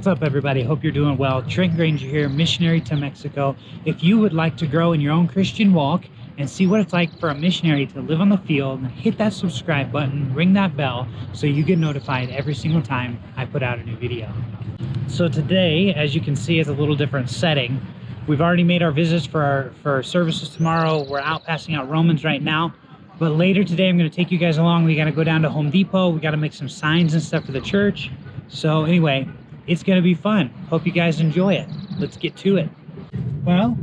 What's up, everybody? Hope you're doing well. Trent Granger here, missionary to Mexico. If you would like to grow in your own Christian walk and see what it's like for a missionary to live on the field, hit that subscribe button, ring that bell so you get notified every single time I put out a new video. So today, as you can see, is a little different setting. We've already made our visits for our services tomorrow. We're out passing out Romans right now. But later today, I'm going to take you guys along. We got to go down to Home Depot. We got to make some signs and stuff for the church. So anyway, it's going to be fun. Hope you guys enjoy it. Let's get to it. Well,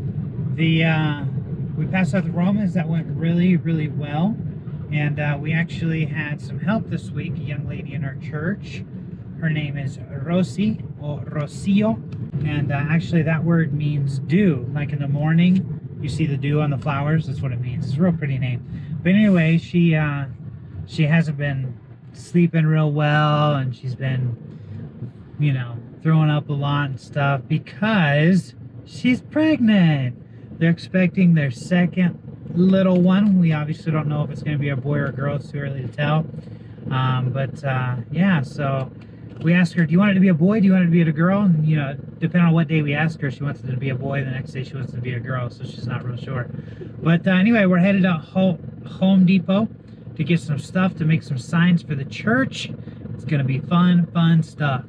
we passed out the Romans. That went really, really well. And we actually had some help this week. A young lady in our church. Her name is Rosie or Rocio. And actually that word means dew. Like in the morning, you see the dew on the flowers. That's what it means. It's a real pretty name. But anyway, she hasn't been sleeping real well, and she's been, you know, throwing up a lot and stuff because she's pregnant. They're expecting their second little one. We obviously don't know if it's going to be a boy or a girl. It's too early to tell. Yeah, so we asked her, do you want it to be a boy? Do you want it to be a girl? And, you know, depending on what day we ask her, she wants it to be a boy. The next day she wants it to be a girl, so she's not real sure. But anyway, we're headed to Home Depot to get some stuff, to make some signs for the church. It's going to be fun stuff.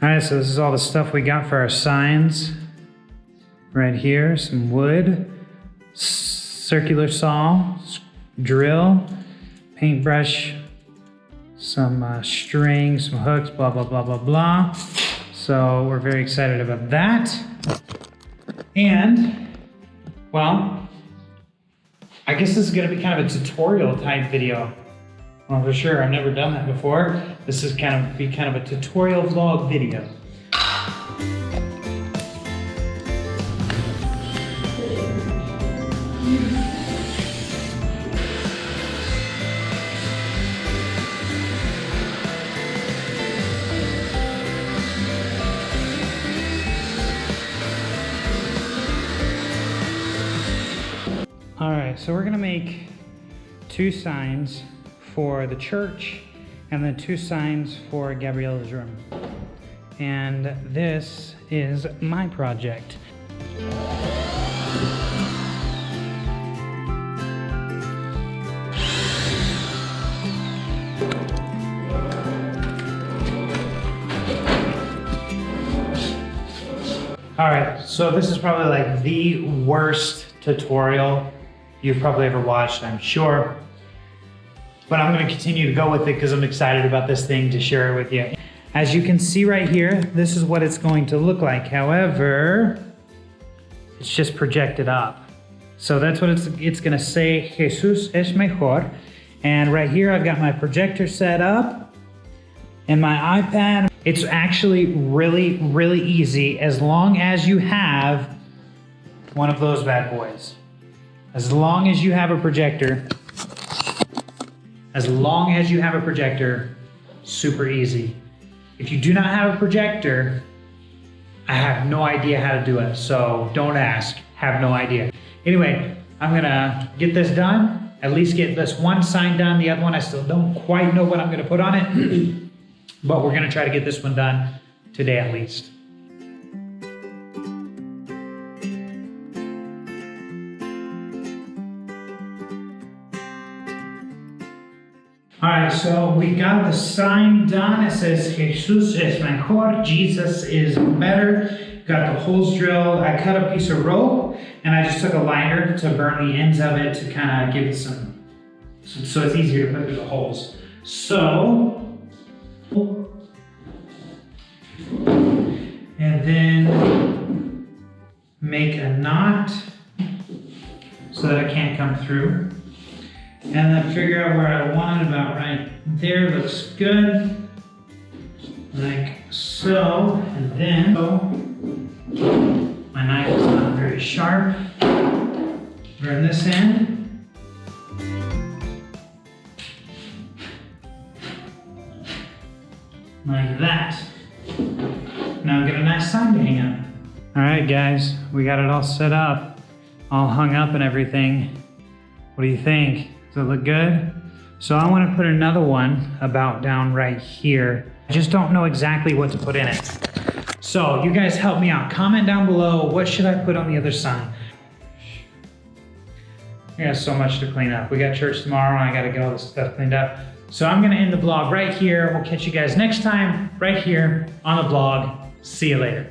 Alright, so this is all the stuff we got for our signs. Right here, some wood, circular saw, drill, paintbrush, some string, some hooks, blah, blah, blah, blah, blah. So we're very excited about that. And, well, I guess this is going to be kind of a tutorial type video. Well, for sure, I've never done that before. This is kind of a tutorial vlog video. All right, so we're gonna make 2 signs for the church, and then 2 signs for Gabriella's room. And this is my project. All right, so this is probably like the worst tutorial you've probably ever watched, I'm sure. But I'm going to continue to go with it because I'm excited about this thing to share it with you. As you can see right here, this is what it's going to look like. However, it's just projected up. So that's what it's going to say, Jesús es mejor. And right here, I've got my projector set up and my iPad. It's actually really, really easy as long as you have one of those bad boys. As long as you have a projector. As long as you have a projector, super easy. If you do not have a projector, I have no idea how to do it, so don't ask, have no idea. Anyway, I'm gonna get this done, at least get this one sign done. The other one, I still don't quite know what I'm gonna put on it, but we're gonna try to get this one done today at least. All right, so we got the sign done. It says, Jesús es mejor, Jesus is better. Got the holes drilled. I cut a piece of rope, and I just took a lighter to burn the ends of it to kind of give it some, so it's easier to put through the holes. So, and then make a knot. so that it can't come through. And then figure out where I want it about right there. Looks good. Like so. And then, my knife is not very sharp. Burn this end. Like that. Now get a nice sign to hang up. All right, guys, we got it all set up, all hung up and everything. What do you think? Does it look good? So I want to put another one about down right here. I just don't know exactly what to put in it. So you guys help me out. Comment down below, what should I put on the other sign? We got so much to clean up. We got church tomorrow and I gotta get all this stuff cleaned up. So I'm gonna end the vlog right here. We'll catch you guys next time right here on the vlog. See you later.